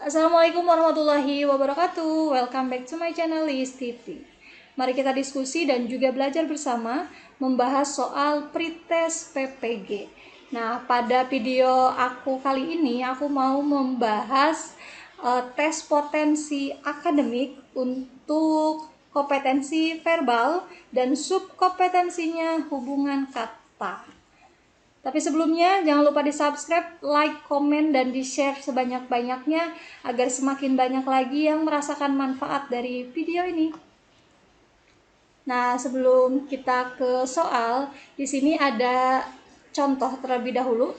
Assalamualaikum warahmatullahi wabarakatuh. Welcome back to my channel Liz TV. Mari kita diskusi dan juga belajar bersama membahas soal pretest PPG. Nah, pada video aku kali ini aku mau membahas tes potensi akademik untuk kompetensi verbal dan subkompetensinya hubungan kata. Tapi sebelumnya jangan lupa di subscribe, like, komen, dan di share sebanyak-banyaknya agar semakin banyak lagi yang merasakan manfaat dari video ini. Nah, sebelum kita ke soal, di sini ada contoh terlebih dahulu.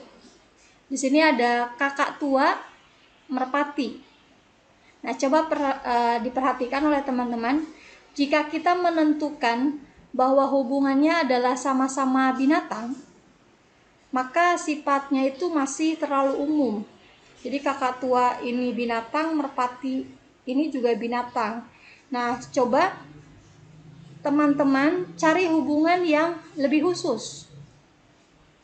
Di sini ada kakak tua merpati. Nah, coba diperhatikan oleh teman-teman, jika kita menentukan bahwa hubungannya adalah sama-sama binatang, maka sifatnya itu masih terlalu umum. Jadi kakak tua ini binatang, merpati ini juga binatang. Nah, coba teman-teman cari hubungan yang lebih khusus.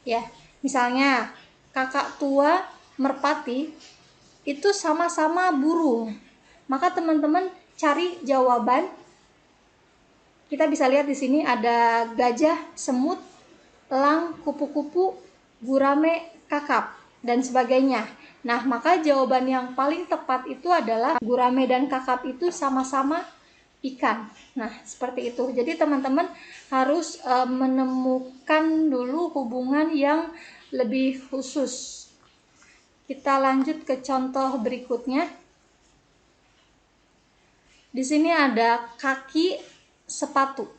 Ya, misalnya kakak tua merpati itu sama-sama burung. Maka teman-teman cari jawaban. Kita bisa lihat di sini ada gajah, semut, elang, kupu-kupu, gurame, kakap, dan sebagainya. Nah, maka jawaban yang paling tepat itu adalah gurame dan kakap itu sama-sama ikan. Nah, seperti itu. Jadi teman-teman harus menemukan dulu hubungan yang lebih khusus. Kita lanjut ke contoh berikutnya. Di sini ada kaki sepatu.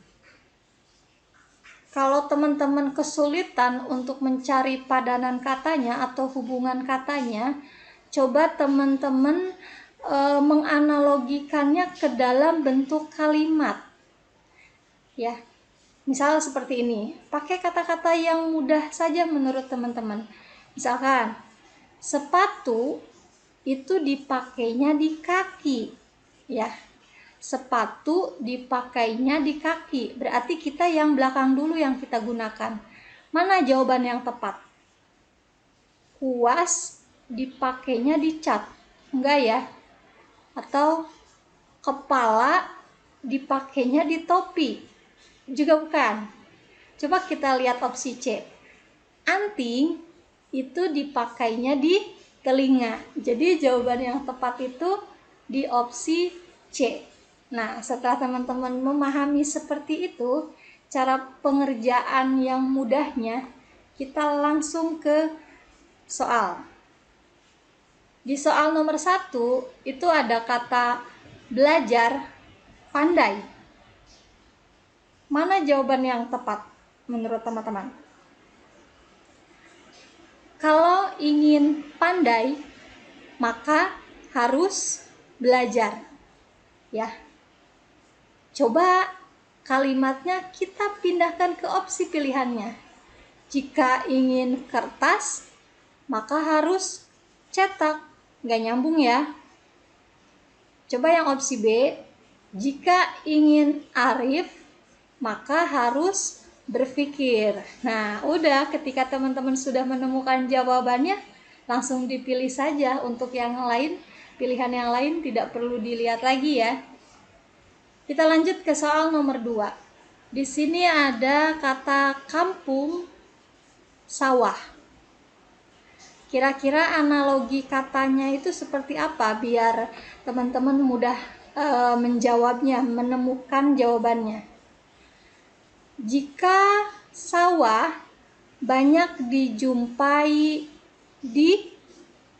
Kalau teman-teman kesulitan untuk mencari padanan katanya atau hubungan katanya, coba teman-teman menganalogikannya ke dalam bentuk kalimat. Ya, misal seperti ini. Pakai kata-kata yang mudah saja menurut teman-teman. Misalkan, sepatu itu dipakainya di kaki. Ya. Sepatu dipakainya di kaki, berarti kita yang belakang dulu yang kita gunakan. Mana jawaban yang tepat? Kuas dipakainya di cat, enggak ya? Atau kepala dipakainya di topi, juga bukan. Coba kita lihat opsi C. Anting itu dipakainya di telinga. Jadi jawaban yang tepat itu di opsi C. Nah, setelah teman-teman memahami seperti itu, cara pengerjaan yang mudahnya, kita langsung ke soal. Di soal nomor 1, itu ada kata belajar, pandai. Mana jawaban yang tepat menurut teman-teman? Kalau ingin pandai, maka harus belajar. Ya. Coba kalimatnya kita pindahkan ke opsi pilihannya. Jika ingin kertas, maka harus cetak. Nggak nyambung ya. Coba yang opsi B. Jika ingin arif, maka harus berpikir. Nah, udah ketika teman-teman sudah menemukan jawabannya, langsung dipilih saja. Untuk yang lain, pilihan yang lain tidak perlu dilihat lagi ya. Kita lanjut ke soal nomor 2. Di sini ada kata kampung, sawah. Kira-kira analogi katanya itu seperti apa biar teman-teman mudah menjawabnya, menemukan jawabannya. Jika sawah banyak dijumpai di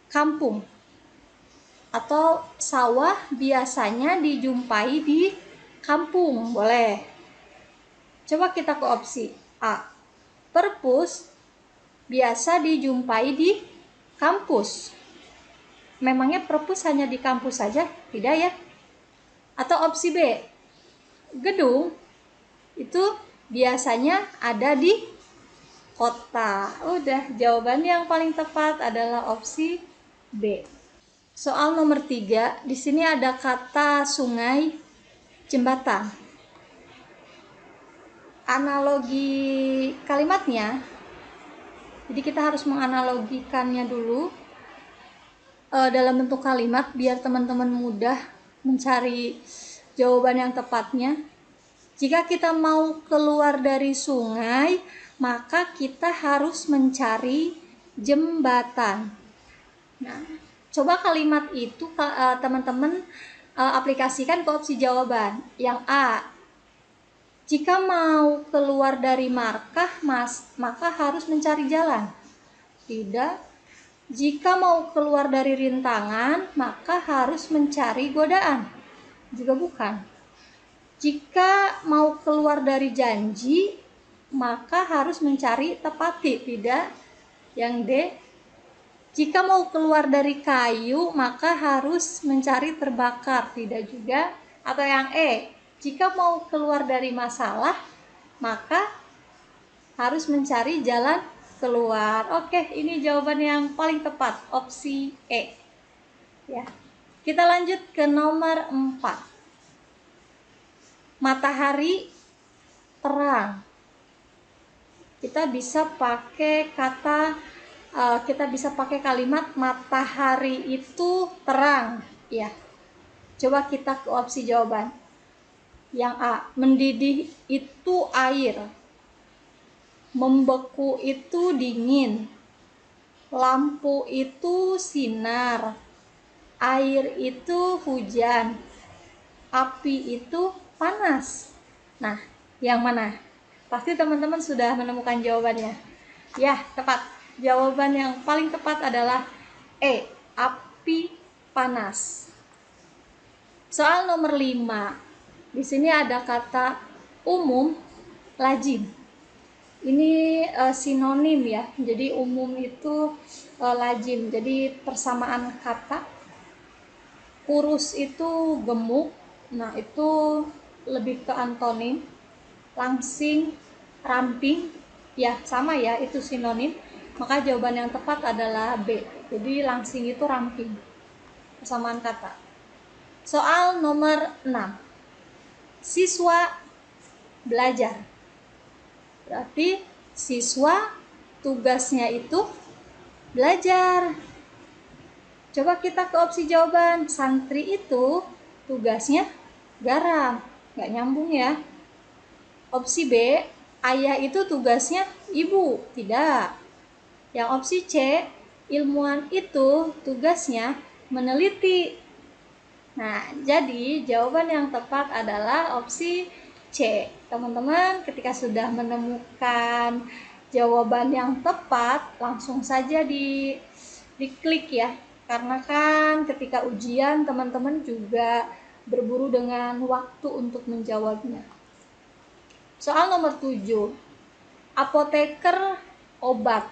kampung, atau sawah biasanya dijumpai di kampung, boleh. Coba kita ke opsi A. Perpus biasa dijumpai di kampus. Memangnya perpus hanya di kampus saja? Tidak ya? Atau opsi B. Gedung itu biasanya ada di kota. Udah, jawaban yang paling tepat adalah opsi B. Soal nomor 3, di sini ada kata sungai, jembatan. Analogi kalimatnya, jadi kita harus menganalogikannya dulu. dalam bentuk kalimat biar teman-teman mudah mencari jawaban yang tepatnya. Jika kita mau keluar dari sungai, maka kita harus mencari jembatan. Nah, coba kalimat itu teman-teman aplikasikan ke opsi jawaban. Yang A, jika mau keluar dari markah, maka harus mencari jalan. Tidak. Jika mau keluar dari rintangan, maka harus mencari godaan. Juga bukan. Jika mau keluar dari janji, maka harus mencari tepati. Tidak. Yang D. Jika mau keluar dari kayu, maka harus mencari terbakar. Tidak juga. Atau yang E. Jika mau keluar dari masalah, maka harus mencari jalan keluar. Oke, ini jawaban yang paling tepat, opsi E. Ya. Kita lanjut ke nomor 4. Matahari terang. Kita bisa pakai kalimat matahari itu terang, ya. Coba kita ke opsi jawaban. Yang A, mendidih itu air. Membeku itu dingin, lampu itu sinar, air itu hujan, api itu panas. Nah, yang mana? Pasti teman-teman sudah menemukan jawabannya. Ya, tepat. Jawaban yang paling tepat adalah E, api panas. Soal nomor 5. Di sini ada kata umum, lazim. Ini sinonim ya, jadi umum itu lazim, jadi persamaan kata. Kurus itu gemuk, nah itu lebih ke antonim. Langsing, ramping, ya sama ya, itu sinonim. Maka jawaban yang tepat adalah B, jadi langsing itu ramping, persamaan kata. Soal nomor 6. Siswa belajar. Berarti siswa tugasnya itu belajar. Coba kita ke opsi jawaban. Santri itu tugasnya garam. Nggak nyambung ya. Opsi B, ayah itu tugasnya ibu. Tidak. Yang opsi C, ilmuwan itu tugasnya meneliti. Nah, jadi jawaban yang tepat adalah opsi C. Teman-teman, ketika sudah menemukan jawaban yang tepat, langsung saja diklik ya. Karena kan ketika ujian teman-teman juga berburu dengan waktu untuk menjawabnya. Soal nomor 7. Apoteker obat.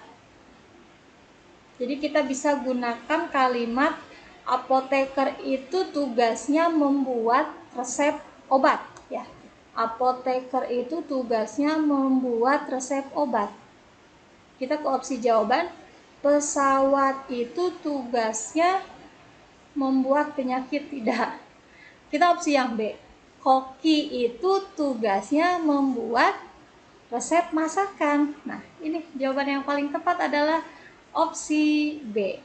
Jadi kita bisa gunakan kalimat apoteker itu tugasnya membuat resep obat ya. Apoteker itu tugasnya membuat resep obat. Kita ke opsi jawaban. Pesawat itu tugasnya membuat penyakit. Tidak. Kita opsi yang B. Koki itu tugasnya membuat resep masakan. Nah, ini jawaban yang paling tepat adalah opsi B.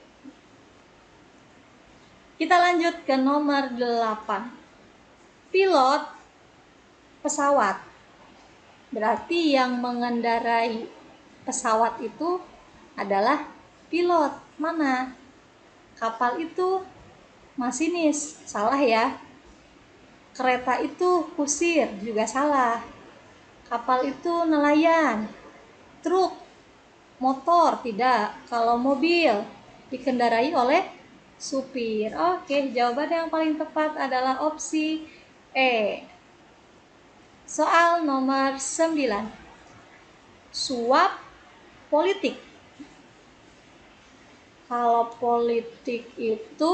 Kita lanjut ke nomor 8. Pilot pesawat. Berarti yang mengendarai pesawat itu adalah pilot. Mana? Kapal itu masinis. Salah ya. Kereta itu kusir. Juga salah. Kapal itu nelayan. Truk, motor, tidak. Kalau mobil dikendarai oleh supir. Oke, jawaban yang paling tepat adalah opsi E. Soal nomor 9. Suap politik. Kalau politik itu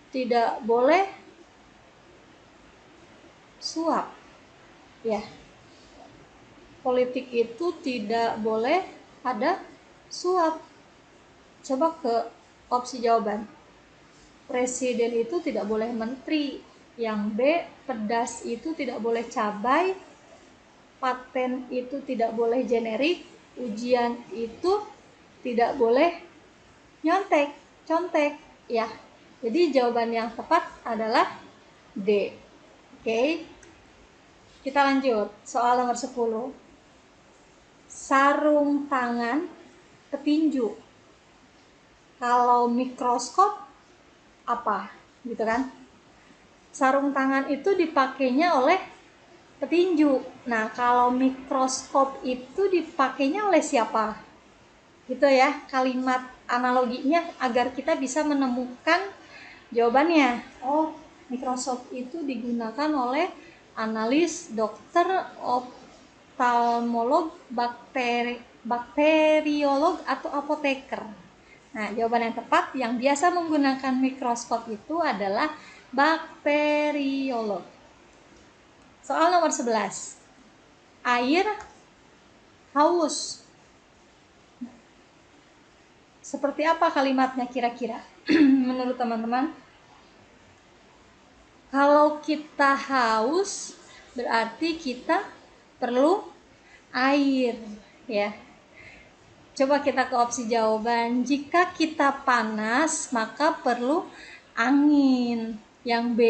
tidak boleh suap. Ya. Politik itu tidak boleh ada suap. Coba ke opsi jawaban. Presiden itu tidak boleh menteri. Yang B, pedas itu tidak boleh cabai. Paten itu tidak boleh generik. Ujian itu tidak boleh contek. Ya, jadi jawaban yang tepat adalah D. Oke, kita lanjut. Soal nomor 10. Sarung tangan, petinju. Kalau mikroskop, apa? Gitu kan? Sarung tangan itu dipakainya oleh petinju. Nah, kalau mikroskop itu dipakainya oleh siapa? Gitu ya, kalimat analoginya agar kita bisa menemukan jawabannya. Oh, mikroskop itu digunakan oleh analis, dokter, oftalmolog, bakteriolog, atau apoteker. Nah, jawaban yang tepat yang biasa menggunakan mikroskop itu adalah bakteriolog. Soal nomor 11. Air haus. Seperti apa kalimatnya kira-kira? Menurut teman-teman? Kalau kita haus, berarti kita perlu air, ya. Coba kita ke opsi jawaban. Jika kita panas, maka perlu angin. Yang B,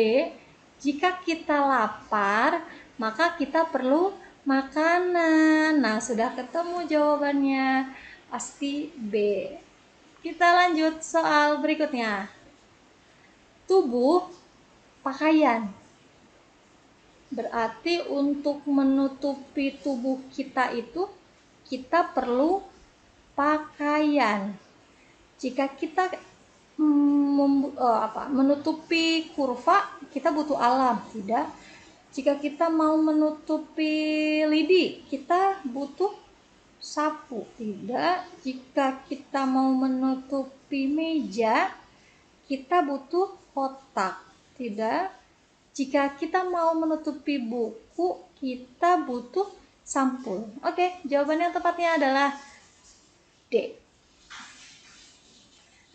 jika kita lapar, maka kita perlu makanan. Nah, sudah ketemu jawabannya. Pasti B. Kita lanjut soal berikutnya. Tubuh, pakaian. Berarti untuk menutupi tubuh kita itu, kita perlu pakaian. Jika kita menutupi kurva, kita butuh alam, tidak? Jika kita mau menutupi lidi, kita butuh sapu, tidak? Jika kita mau menutupi meja, kita butuh kotak, tidak? Jika kita mau menutupi buku, kita butuh sampul. Oke, jawabannya tepatnya adalah D.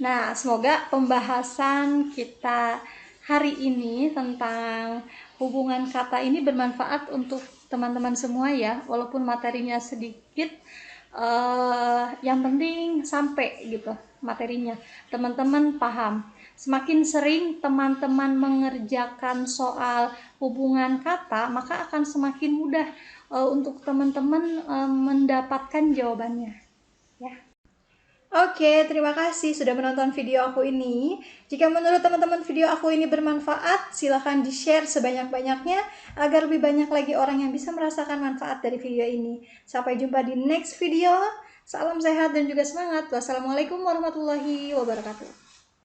Nah, semoga pembahasan kita hari ini tentang hubungan kata ini bermanfaat untuk teman-teman semua ya, walaupun materinya sedikit, yang penting sampai gitu materinya, teman-teman paham. Semakin sering teman-teman mengerjakan soal hubungan kata, maka akan semakin mudah untuk teman-teman mendapatkan jawabannya ya. Oke, terima kasih sudah menonton video aku ini. Jika menurut teman-teman video aku ini bermanfaat, silahkan di-share sebanyak-banyaknya agar lebih banyak lagi orang yang bisa merasakan manfaat dari video ini. Sampai jumpa di next video. Salam sehat dan juga semangat. Wassalamualaikum warahmatullahi wabarakatuh.